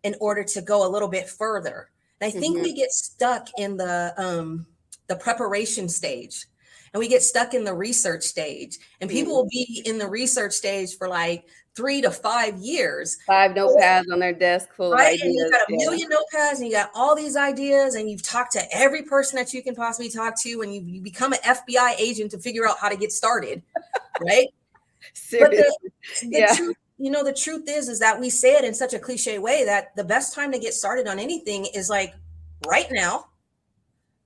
in order to go a little bit further. And I think we get stuck in the preparation stage, and we get stuck in the research stage, and people will be in the research stage for like 3 to 5 years. 5 notepads on their desk full of ideas. And you got a million notepads, and you got all these ideas, and you've talked to every person that you can possibly talk to, and you become an FBI agent to figure out how to get started, right? Seriously. But the truth, the truth is that we say it in such a cliche way that the best time to get started on anything is like right now,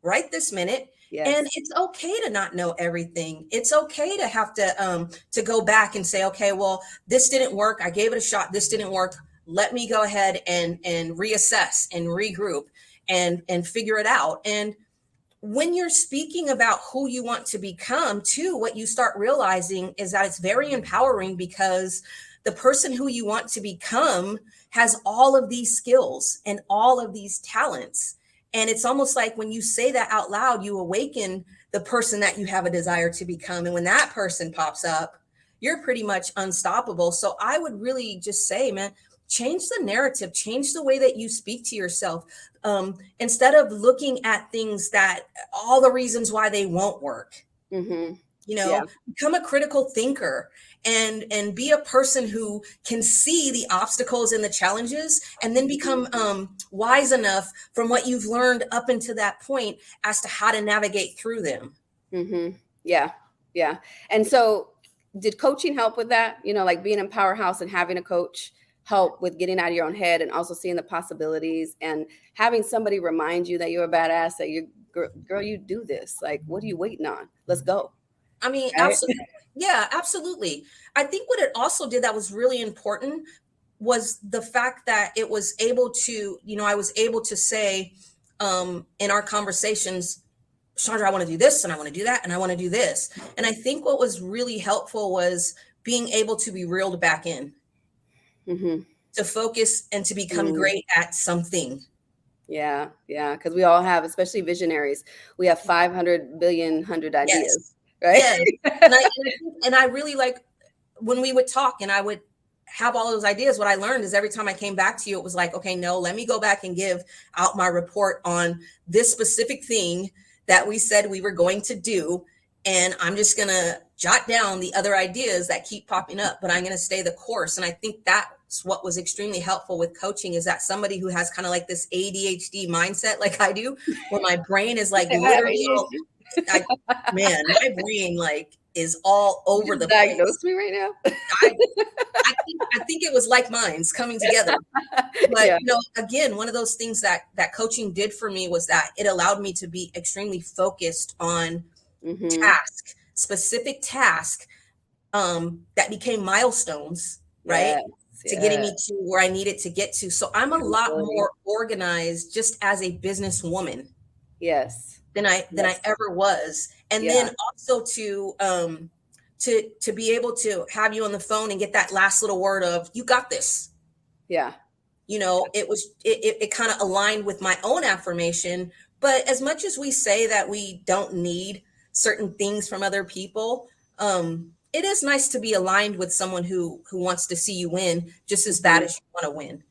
right this minute. Yes. And it's okay to not know everything. It's okay to have to go back and say, okay, well, this didn't work. I gave it a shot. This didn't work. Let me go ahead and reassess and regroup and figure it out. And when you're speaking about who you want to become too, what you start realizing is that it's very empowering, because the person who you want to become has all of these skills and all of these talents. And it's almost like when you say that out loud, you awaken the person that you have a desire to become. And when that person pops up, you're pretty much unstoppable. So I would really just say, man, change the narrative, change the way that you speak to yourself. Instead of looking at things that all the reasons why they won't work, become a critical thinker and be a person who can see the obstacles and the challenges, and then become wise enough from what you've learned up until that point as to how to navigate through them. Yeah. And so did coaching help with that? Like being in Powerhouse and having a coach help with getting out of your own head and also seeing the possibilities and having somebody remind you that you're a badass, that you girl, you do this. Like, what are you waiting on? Let's go. I mean, right? Absolutely. Yeah, absolutely. I think what it also did that was really important was the fact that it was able to, I was able to say in our conversations, Chandra, I want to do this and I want to do that and I want to do this. And I think what was really helpful was being able to be reeled back in, to focus and to become great at something. Yeah. Because we all have, especially visionaries, we have 500 billion ideas. Yes. Right. Yes. And I really like when we would talk and I would have all those ideas. What I learned is every time I came back to you, it was like, okay, no, let me go back and give out my report on this specific thing that we said we were going to do. And I'm just going to jot down the other ideas that keep popping up, but I'm going to stay the course. And I think that's what was extremely helpful with coaching, is that somebody who has kind of like this ADHD mindset, like I do, where my brain is like literally my brain like is all over the place. Diagnose me right now. I think it was like mine's coming together. But again, one of those things that coaching did for me was that it allowed me to be extremely focused on specific task that became milestones, right? To getting me to where I needed to get to. So I'm a lot more organized just as a businesswoman. Yes. Than I ever was. And then also to be able to have you on the phone and get that last little word of, you got this. Yeah. It kind of aligned with my own affirmation. But as much as we say that we don't need certain things from other people, it is nice to be aligned with someone who wants to see you win just as bad as you want to win.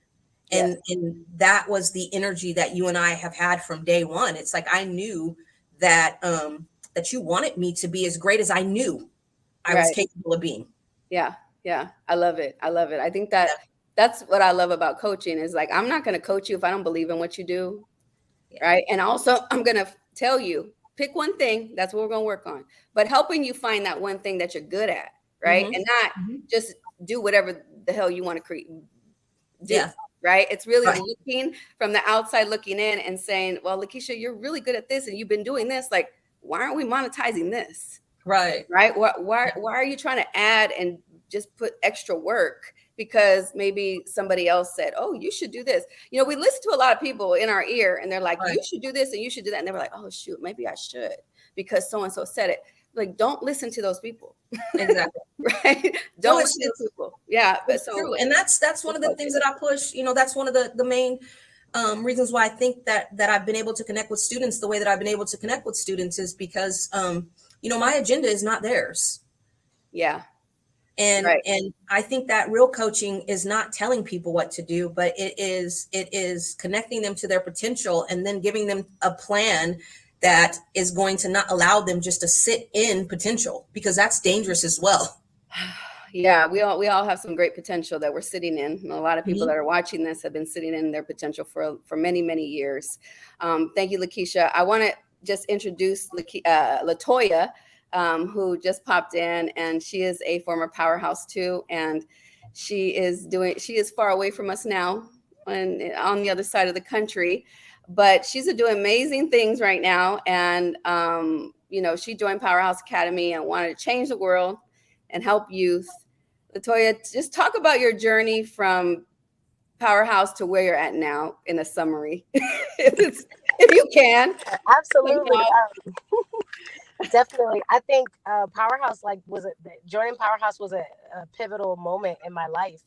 And that was the energy that you and I have had from day one. It's like, I knew that that you wanted me to be as great as I knew I was capable of being. Yeah. I love it. I think that's what I love about coaching, is like, I'm not going to coach you if I don't believe in what you do. Right. And also I'm going to tell you, pick one thing. That's what we're going to work on. But helping you find that one thing that you're good at. Right. And not just do whatever the hell you want to create. Right. It's really looking from the outside, looking in and saying, well, Lakeisha, you're really good at this and you've been doing this. Like, why aren't we monetizing this? Right. Why are you trying to add and just put extra work because maybe somebody else said, oh, you should do this. We listen to a lot of people in our ear and they're like, you should do this and you should do that. And they were like, oh, shoot, maybe I should because so-and-so said it. Like, don't listen to those people. Exactly. Right. Don't listen to those people. Yeah. But true. And that's one of the things that I push. That's one of the main reasons why I think that I've been able to connect with students the way that I've been able to connect with students is because, my agenda is not theirs. Yeah. And I think that real coaching is not telling people what to do, but it is connecting them to their potential and then giving them a plan that is going to not allow them just to sit in potential, because that's dangerous as well. Yeah, we all have some great potential that we're sitting in. And a lot of people that are watching this have been sitting in their potential for many, many years. Thank you, Lakeisha. I want to just introduce Latoya, who just popped in, and she is a former powerhouse too. And she is far away from us now and on the other side of the country, but she's doing amazing things right now. And, she joined Powerhouse Academy and wanted to change the world and help youth. Latoya, just talk about your journey from Powerhouse to where you're at now in a summary, if you can. Absolutely. Definitely. I think Powerhouse joining Powerhouse was a pivotal moment in my life.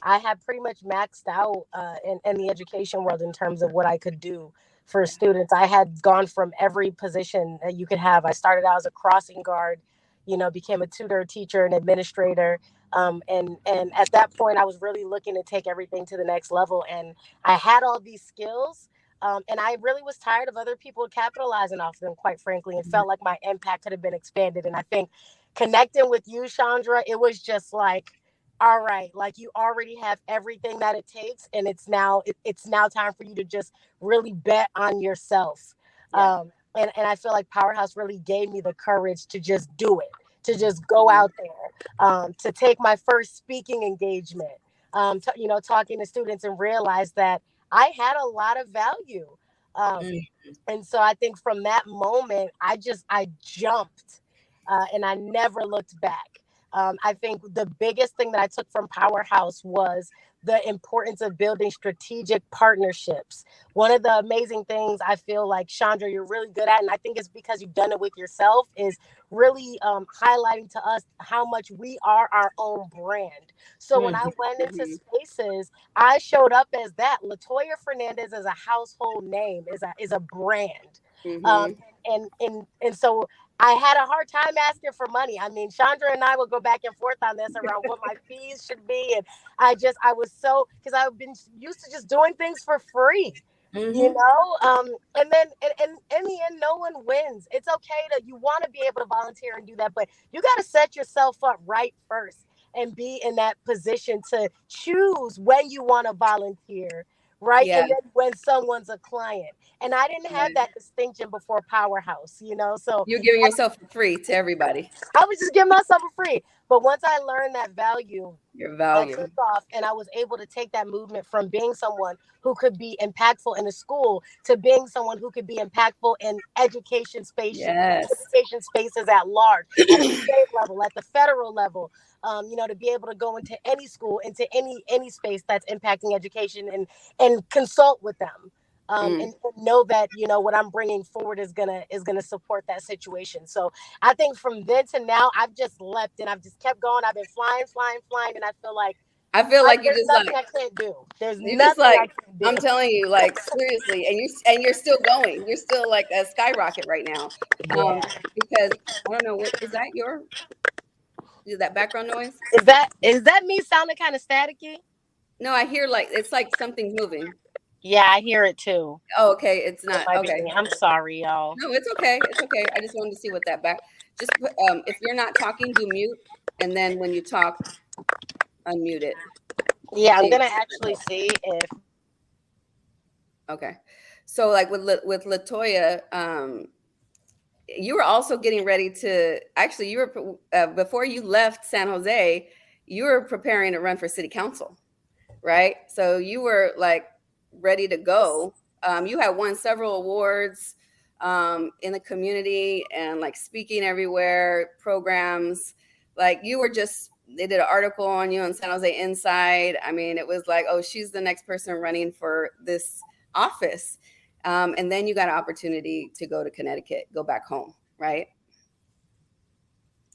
I had pretty much maxed out in the education world in terms of what I could do for students. I had gone from every position that you could have. I started out as a crossing guard, became a tutor, teacher, and administrator. And at that point, I was really looking to take everything to the next level. And I had all these skills. And I really was tired of other people capitalizing off them, quite frankly, and felt like my impact could have been expanded. And I think connecting with you, Chandra, it was just like, all right, like you already have everything that it takes. And it's now time for you to just really bet on yourself. Yeah. And I feel like Powerhouse really gave me the courage to just do it, to just go out there, to take my first speaking engagement, talking to students and realize that I had a lot of value. And so I think from that moment, I jumped and I never looked back. I think the biggest thing that I took from Powerhouse was the importance of building strategic partnerships. One of the amazing things I feel like, Chandra, you're really good at, and I think it's because you've done it with yourself, is really highlighting to us how much we are our own brand. So when I went into spaces, I showed up as that. Latoya Fernandez is a household name, is a brand. And so I had a hard time asking for money. I mean, Chandra and I will go back and forth on this around what my fees should be. And I was so, because I've been used to just doing things for free, and then in the end, no one wins. It's okay you want to be able to volunteer and do that, but you got to set yourself up right first and be in that position to choose when you want to volunteer. Right. Yeah. And then when someone's a client. And I didn't have that distinction before Powerhouse, so you're giving yourself for free to everybody. I was just giving myself for free. But once I learned that value, your value took off, and I was able to take that movement from being someone who could be impactful in a school to being someone who could be impactful in education spaces, education spaces at large, at the state level, at the federal level. To be able to go into any school, into any space that's impacting education and consult with them. And know that, what I'm bringing forward is gonna support that situation. So I think from then to now, I've just leapt and I've just kept going. I've been flying, and I feel like you just nothing I can't do. There's you nothing just like I can't do. I'm telling you, like seriously, and you're still going. You're still like a skyrocket right now. Because I don't know, what is that background noise? Is that me sounding kind of staticky? No, I hear it's like something's moving. Yeah, I hear it too. Oh, okay. It's not okay. I'm sorry, y'all. No, it's okay. It's okay. I just wanted to see what that just if you're not talking, do mute, and then when you talk, unmute it. Yeah, I'm gonna actually see if. Okay, so like with Latoya, you were also getting ready to you were before you left San Jose, you were preparing to run for city council, right? So you were like ready to go. You had won several awards in the community and like speaking everywhere, programs. Like you were they did an article on you on San Jose Inside. I mean, it was like, oh, she's the next person running for this office. And then you got an opportunity to go to Connecticut, go back home, right?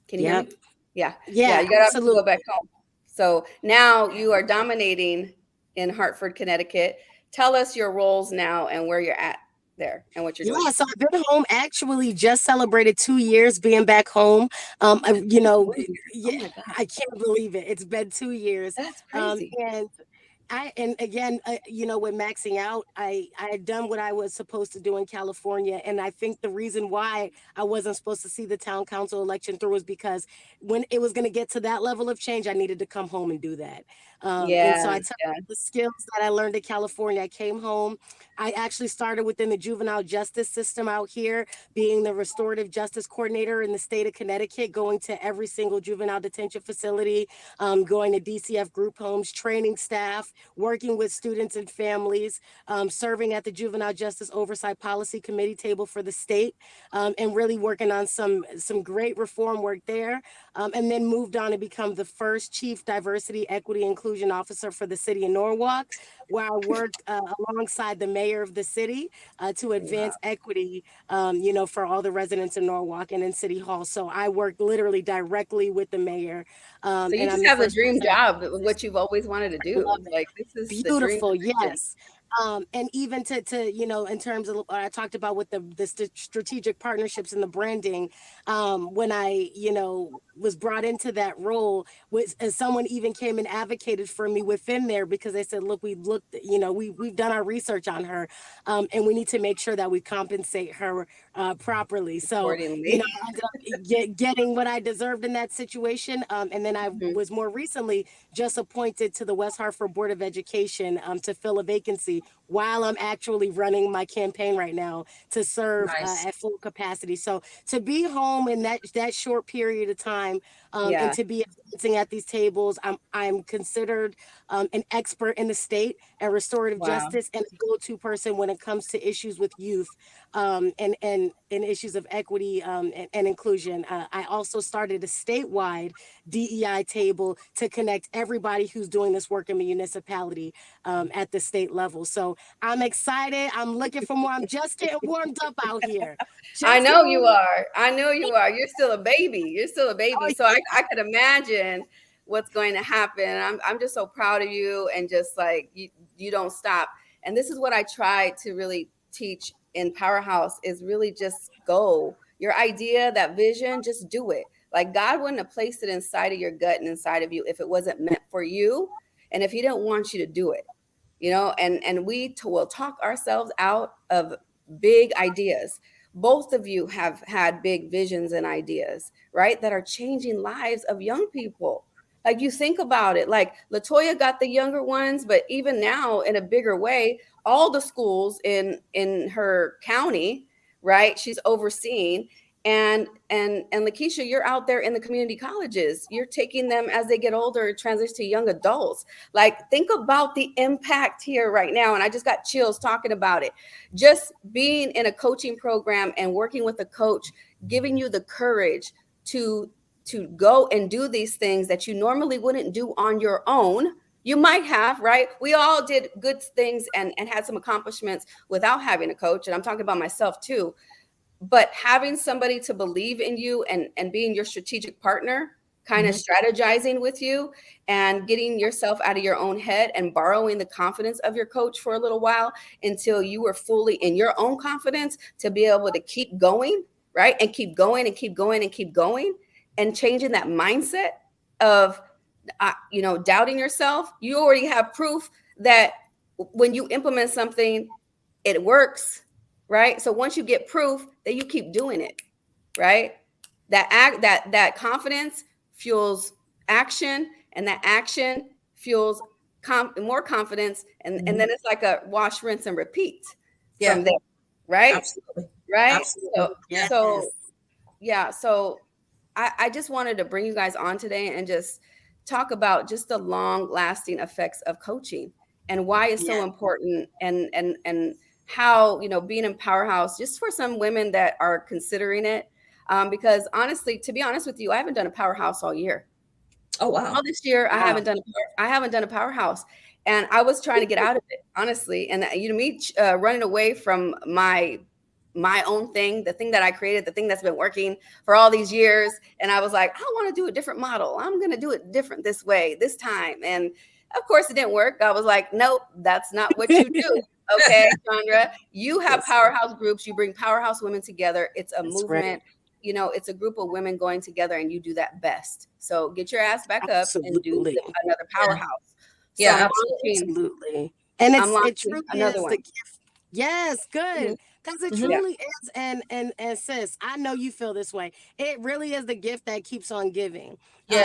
Can you hear me? Yeah. Yeah, you got to go back home. So now you are dominating in Hartford, Connecticut. Tell us your roles now and where you're at. there and what you're doing? Yeah, so I've been home, actually just celebrated 2 years being back home. You know, Oh yeah, my God, I can't believe it. It's been 2 years. that's crazy. And again, with maxing out, I had done what I was supposed to do in California, and I think the reason why I wasn't supposed to see the town council election through was because when it was going to get to that level of change, I needed to come home and do that. And so Yeah, I took yeah. the skills that I learned in California. I came home. I actually started within the juvenile justice system out here, being the restorative justice coordinator in the state of Connecticut, going to every single juvenile detention facility, going to DCF group homes, training staff, working with students and families, serving at the Juvenile Justice Oversight Policy Committee table for the state, and really working on some great reform work there. And then moved on to become the first Chief Diversity, Equity, Inclusion Officer for the city of Norwalk, where I worked alongside the mayor of the city to Wow. advance equity, for all the residents in Norwalk and in City Hall. So I worked literally directly with the mayor, So you and I'm just the have the first dream person. job, what you've always wanted to Love do. it. Like this is the dream Beautiful, position. yes. And even to in terms of I talked about with the strategic partnerships and the branding, when I was brought into that role, as someone even came and advocated for me within there, because they said, look, we've done our research on her, and we need to make sure that we compensate her properly. So Accordingly. I ended up getting what I deserved in that situation, and then I Mhm. was more recently just appointed to the West Hartford Board of Education, to fill a vacancy while I'm actually running my campaign right now to serve Nice. at full capacity. So to be home in that short period of time, and Yeah. to be advancing at these tables, I'm considered an expert in the state and restorative Wow. justice, and a go-to person when it comes to issues with youth, and issues of equity, and inclusion. I also started a statewide DEI table to connect everybody who's doing this work in the municipality, at the state level. So I'm excited. I'm looking for more. I'm just getting warmed up out here. I Just know getting you warmed are. I know you are. You're still a baby. You're still a baby. up. So I could imagine what's going to happen. I'm just so proud of you, and just like you don't stop. And this is what I try to really teach in Powerhouse is really just go. Your idea, that vision, just do it. Like God wouldn't have placed it inside of your gut and inside of you if it wasn't meant for you, and if he didn't want you to do it. And we will talk ourselves out of big ideas. Both of you have had big visions and ideas, right, that are changing lives of young people. Like you think about it, like Latoya got the younger ones, but even now in a bigger way, all the schools in her county, right, she's overseeing. And Lakeisha, you're out there in the community colleges. You're taking them as they get older, transition to young adults. Like, think about the impact here right now. And I just got chills talking about it. Just being in a coaching program and working with a coach, giving you the courage to go and do these things that you normally wouldn't do on your own. You might have, right? We all did good things and had some accomplishments without having a coach. And I'm talking about myself too. But having somebody to believe in you and being your strategic partner, kind of strategizing with you and getting yourself out of your own head and borrowing the confidence of your coach for a little while until you were fully in your own confidence to be able to keep going, right? And keep going and keep going and keep going, and changing that mindset of doubting yourself. You already have proof that when you implement something, it works, right? So once you get proof, then you keep doing it, right? That confidence fuels action, and that action fuels more confidence, and then it's like a wash, rinse, and repeat Yeah, from there, right? absolutely. Right. Absolutely. So Yes. so yeah, so I just wanted to bring you guys on today and just talk about just the long lasting effects of coaching and why it's so Yeah. important, and how being in Powerhouse, just for some women that are considering it, because honestly, to be honest with you, I haven't done a Powerhouse all year. Oh, All wow. this year, Wow. I haven't done a Powerhouse, and I was trying to get out of it, honestly. And me running away from my own thing, the thing that I created, the thing that's been working for all these years. And I was like, I want to do a different model. I'm going to do it different this way, this time. And of course, it didn't work. I was like, nope, that's not what you do. Okay, Chandra, you have powerhouse groups. You bring powerhouse women together. It's a movement. Right. You know, it's a group of women going together, and you do that best. So get your ass back up and do another powerhouse. Yeah, absolutely. And it truly is the gift. Yes, good. Because it truly is, and sis, I know you feel this way. It really is the gift that keeps on giving. Yeah.